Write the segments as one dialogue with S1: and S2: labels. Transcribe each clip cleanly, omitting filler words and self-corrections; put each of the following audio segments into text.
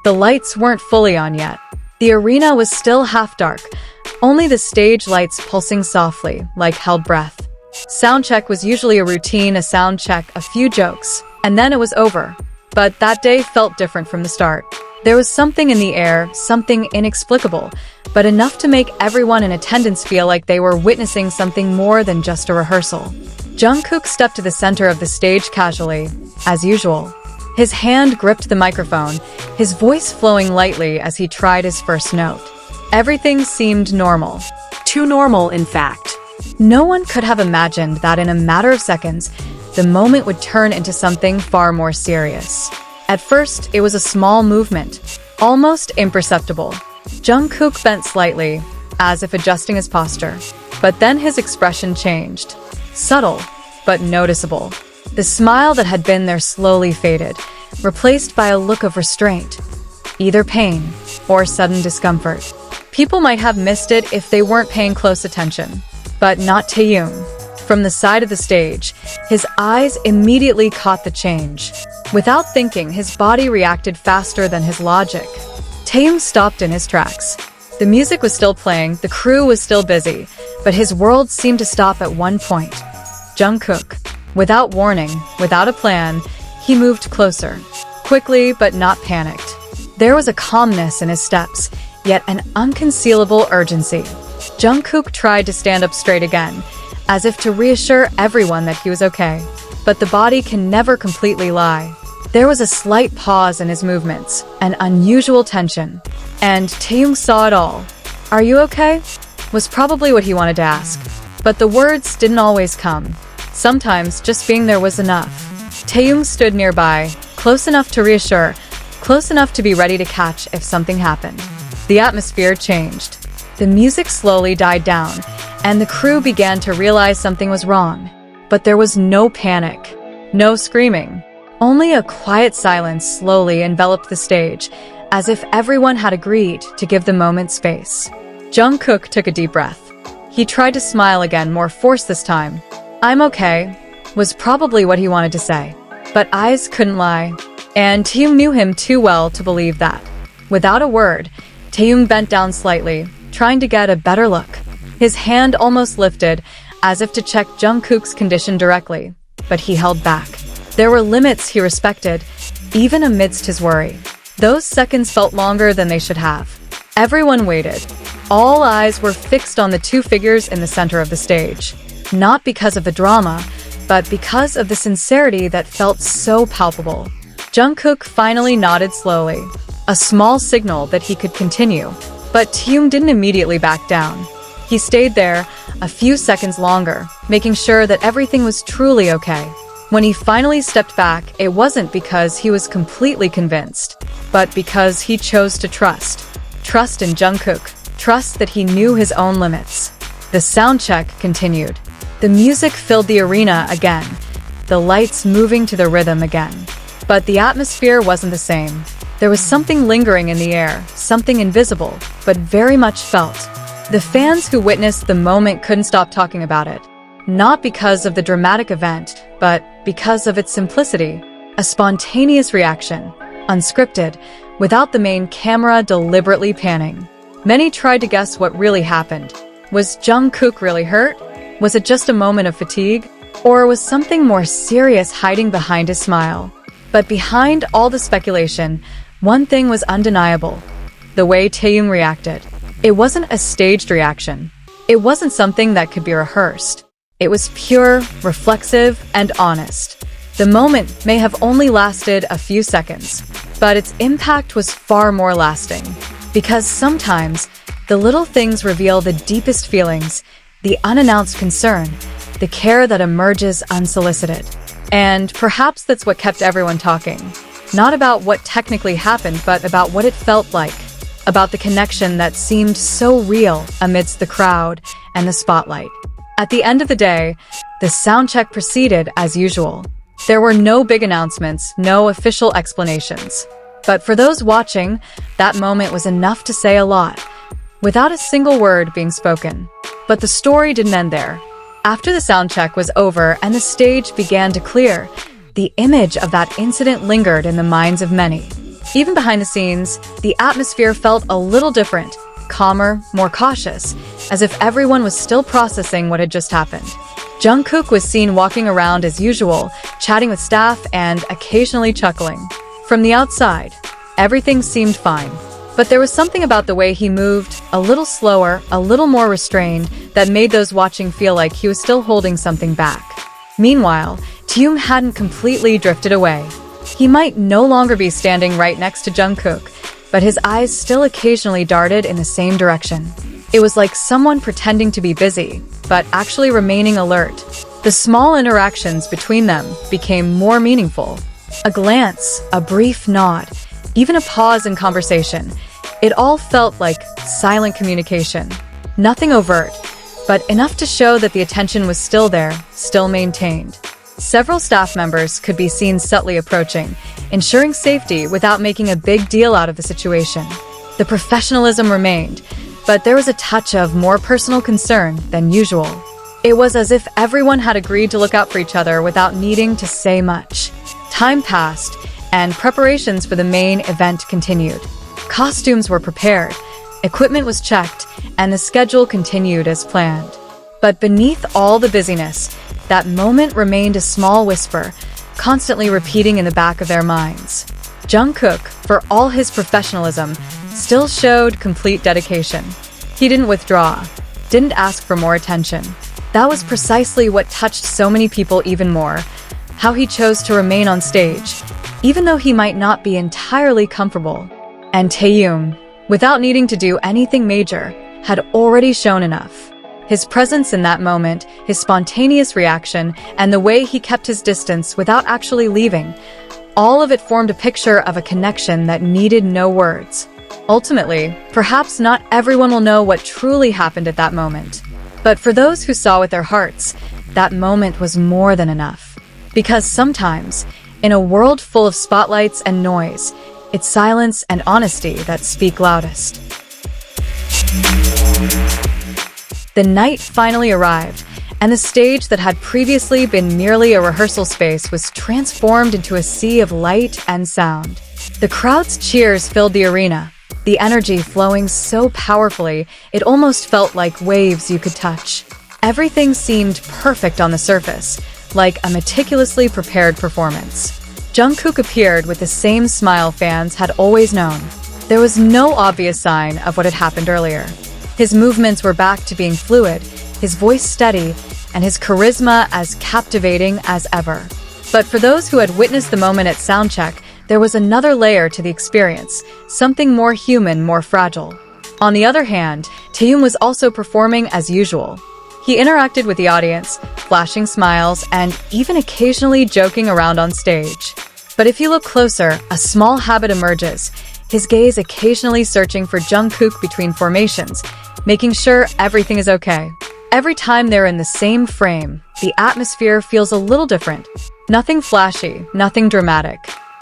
S1: The lights weren't fully on yet. The arena was still half dark, only the stage lights pulsing softly, like held breath. Soundcheck was usually a routine, a sound check, a few jokes, and then it was over. But that day felt different from the start. There was something in the air, something inexplicable, but enough to make everyone in attendance feel like they were witnessing something more than just a rehearsal. Jungkook stepped to the center of the stage casually, as usual. His hand gripped the microphone, his voice flowing lightly as he tried his first note. Everything seemed normal.
S2: Too normal, in fact.
S1: No one could have imagined that in a matter of seconds, the moment would turn into something far more serious. At first, it was a small movement, almost imperceptible. Jungkook bent slightly, as if adjusting his posture. But then his expression changed. Subtle, but noticeable. The smile that had been there slowly faded, replaced by a look of restraint. Either pain or sudden discomfort. People might have missed it if they weren't paying close attention. But not Taehyung. From the side of the stage, his eyes immediately caught the change. Without thinking, his body reacted faster than his logic. Taehyung stopped in his tracks. The music was still playing, the crew was still busy, but his world seemed to stop at one point. Jungkook. Without warning, without a plan, he moved closer. Quickly, but not panicked. There was a calmness in his steps, yet an unconcealable urgency. Jungkook tried to stand up straight again, as if to reassure everyone that he was okay. But the body can never completely lie. There was a slight pause in his movements, an unusual tension. And Taehyung saw it all. "Are you okay?" was probably what he wanted to ask. But the words didn't always come. Sometimes just being there was enough. Taehyung stood nearby, close enough to reassure, close enough to be ready to catch if something happened. The atmosphere changed. The music slowly died down, and the crew began to realize something was wrong. But there was no panic, no screaming. Only a quiet silence slowly enveloped the stage, as if everyone had agreed to give the moment space. Jungkook took a deep breath. He tried to smile again, more forced this time. "I'm okay," was probably what he wanted to say. But eyes couldn't lie, and Taehyung knew him too well to believe that. Without a word, Taehyung bent down slightly, trying to get a better look. His hand almost lifted, as if to check Jungkook's condition directly, but he held back. There were limits he respected, even amidst his worry. Those seconds felt longer than they should have. Everyone waited. All eyes were fixed on the two figures in the center of the stage. Not because of the drama, but because of the sincerity that felt so palpable. Jungkook finally nodded slowly, a small signal that he could continue. But Taehyung didn't immediately back down. He stayed there a few seconds longer, making sure that everything was truly okay. When he finally stepped back, it wasn't because he was completely convinced, but because he chose to trust. Trust in Jungkook. Trust that he knew his own limits. The sound check continued. The music filled the arena again, the lights moving to the rhythm again. But the atmosphere wasn't the same. There was something lingering in the air, something invisible, but very much felt. The fans who witnessed the moment couldn't stop talking about it. Not because of the dramatic event, but because of its simplicity. A spontaneous reaction, unscripted, without the main camera deliberately panning. Many tried to guess what really happened. Was Jungkook really hurt? Was it just a moment of fatigue? Or was something more serious hiding behind his smile? But behind all the speculation, one thing was undeniable. The way Taehyung reacted. It wasn't a staged reaction. It wasn't something that could be rehearsed. It was pure, reflexive, and honest. The moment may have only lasted a few seconds, but its impact was far more lasting. Because sometimes, the little things reveal the deepest feelings, the unannounced concern, the care that emerges unsolicited. And perhaps that's what kept everyone talking. Not about what technically happened, but about what it felt like. About the connection that seemed so real amidst the crowd and the spotlight. At the end of the day, the soundcheck proceeded as usual. There were no big announcements, no official explanations. But for those watching, that moment was enough to say a lot, without a single word being spoken. But the story didn't end there. After the soundcheck was over and the stage began to clear, the image of that incident lingered in the minds of many. Even behind the scenes, the atmosphere felt a little different, calmer, more cautious, as if everyone was still processing what had just happened. Jungkook was seen walking around as usual, chatting with staff and occasionally chuckling. From the outside, everything seemed fine. But there was something about the way he moved, a little slower, a little more restrained, that made those watching feel like he was still holding something back. Meanwhile, Taehyung hadn't completely drifted away. He might no longer be standing right next to Jungkook, but his eyes still occasionally darted in the same direction. It was like someone pretending to be busy, but actually remaining alert. The small interactions between them became more meaningful. A glance, a brief nod, even a pause in conversation. It all felt like silent communication. Nothing overt, but enough to show that the attention was still there, still maintained. Several staff members could be seen subtly approaching, ensuring safety without making a big deal out of the situation. The professionalism remained, but there was a touch of more personal concern than usual. It was as if everyone had agreed to look out for each other without needing to say much. Time passed, and preparations for the main event continued. Costumes were prepared, equipment was checked, and the schedule continued as planned. But beneath all the busyness, that moment remained a small whisper, constantly repeating in the back of their minds. Jungkook, for all his professionalism, still showed complete dedication. He didn't withdraw, didn't ask for more attention. That was precisely what touched so many people even more, how he chose to remain on stage, even though he might not be entirely comfortable. And Taehyung, without needing to do anything major, had already shown enough. His presence in that moment, his spontaneous reaction, and the way he kept his distance without actually leaving, all of it formed a picture of a connection that needed no words. Ultimately, perhaps not everyone will know what truly happened at that moment. But for those who saw with their hearts, that moment was more than enough. Because sometimes, in a world full of spotlights and noise, it's silence and honesty that speak loudest. The night finally arrived, and the stage that had previously been merely a rehearsal space was transformed into a sea of light and sound. The crowd's cheers filled the arena, the energy flowing so powerfully it almost felt like waves you could touch. Everything seemed perfect on the surface, like a meticulously prepared performance. Jungkook appeared with the same smile fans had always known. There was no obvious sign of what had happened earlier. His movements were back to being fluid, his voice steady, and his charisma as captivating as ever. But for those who had witnessed the moment at soundcheck, there was another layer to the experience, something more human, more fragile. On the other hand, Taehyung was also performing as usual. He interacted with the audience, flashing smiles, and even occasionally joking around on stage. But if you look closer, a small habit emerges, his gaze occasionally searching for Jungkook between formations, making sure everything is okay. Every time they're in the same frame, the atmosphere feels a little different. Nothing flashy, nothing dramatic.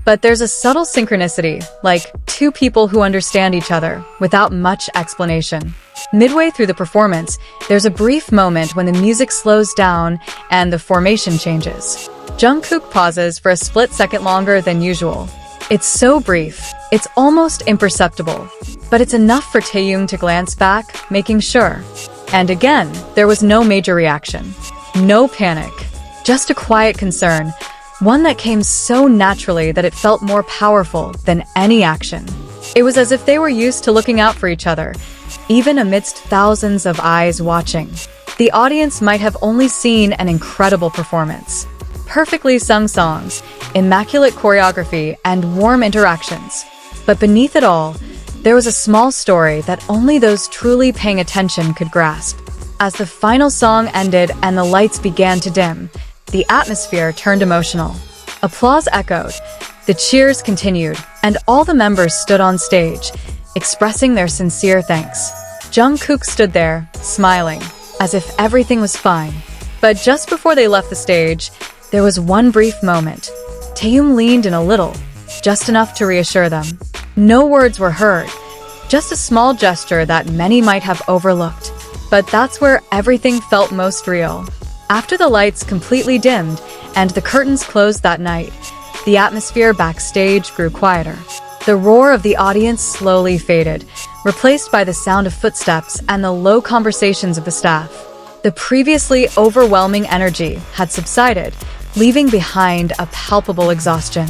S1: But there's a subtle synchronicity, like two people who understand each other, without much explanation. Midway through the performance, there's a brief moment when the music slows down and the formation changes. Jungkook pauses for a split second longer than usual. It's so brief, it's almost imperceptible, but it's enough for Taehyung to glance back, making sure. And again, there was no major reaction. No panic. Just a quiet concern, one that came so naturally that it felt more powerful than any action. It was as if they were used to looking out for each other, even amidst thousands of eyes watching. The audience might have only seen an incredible performance. Perfectly sung songs, immaculate choreography, and warm interactions. But beneath it all, there was a small story that only those truly paying attention could grasp. As the final song ended and the lights began to dim, the atmosphere turned emotional. Applause echoed, the cheers continued, and all the members stood on stage, expressing their sincere thanks. Jungkook stood there, smiling, as if everything was fine. But just before they left the stage, there was one brief moment. Taehyung leaned in a little, just enough to reassure them. No words were heard, just a small gesture that many might have overlooked. But that's where everything felt most real. After the lights completely dimmed and the curtains closed that night, the atmosphere backstage grew quieter. The roar of the audience slowly faded, replaced by the sound of footsteps and the low conversations of the staff. The previously overwhelming energy had subsided, leaving behind a palpable exhaustion.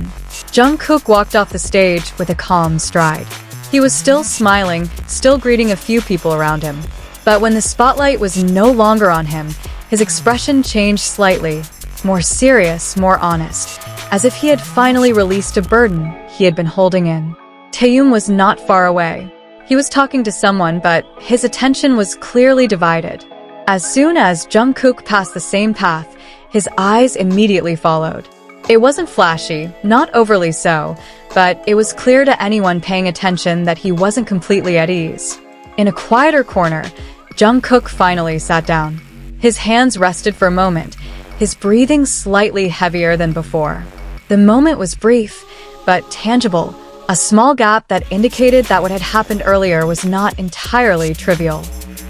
S1: Jungkook walked off the stage with a calm stride. He was still smiling, still greeting a few people around him. But when the spotlight was no longer on him, his expression changed slightly, more serious, more honest, as if he had finally released a burden he had been holding in. Taehyung was not far away. He was talking to someone, but his attention was clearly divided. As soon as Jungkook passed the same path, his eyes immediately followed. It wasn't flashy, not overly so, but it was clear to anyone paying attention that he wasn't completely at ease. In a quieter corner, Jungkook finally sat down. His hands rested for a moment, his breathing slightly heavier than before. The moment was brief, but tangible, a small gap that indicated that what had happened earlier was not entirely trivial.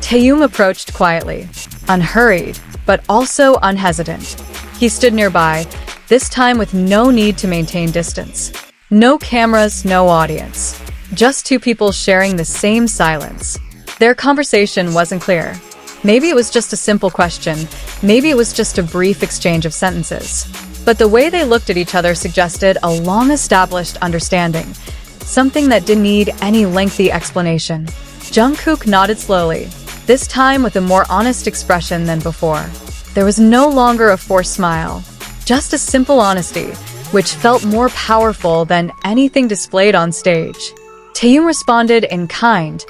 S1: Taehyung approached quietly, unhurried, but also unhesitant. He stood nearby, this time with no need to maintain distance. No cameras, no audience. Just two people sharing the same silence. Their conversation wasn't clear. Maybe it was just a simple question. Maybe it was just a brief exchange of sentences. But the way they looked at each other suggested a long-established understanding, something that didn't need any lengthy explanation. Jungkook nodded slowly, this time with a more honest expression than before. There was no longer a forced smile, just a simple honesty, which felt more powerful than anything displayed on stage. Taehyung responded in kind,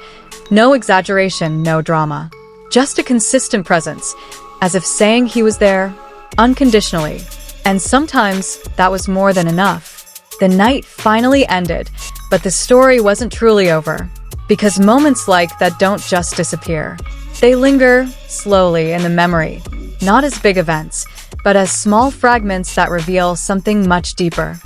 S1: no exaggeration, no drama. Just a consistent presence, as if saying he was there, unconditionally. And sometimes that was more than enough. The night finally ended, but the story wasn't truly over. Because moments like that don't just disappear. They linger, slowly, in the memory. Not as big events, but as small fragments that reveal something much deeper.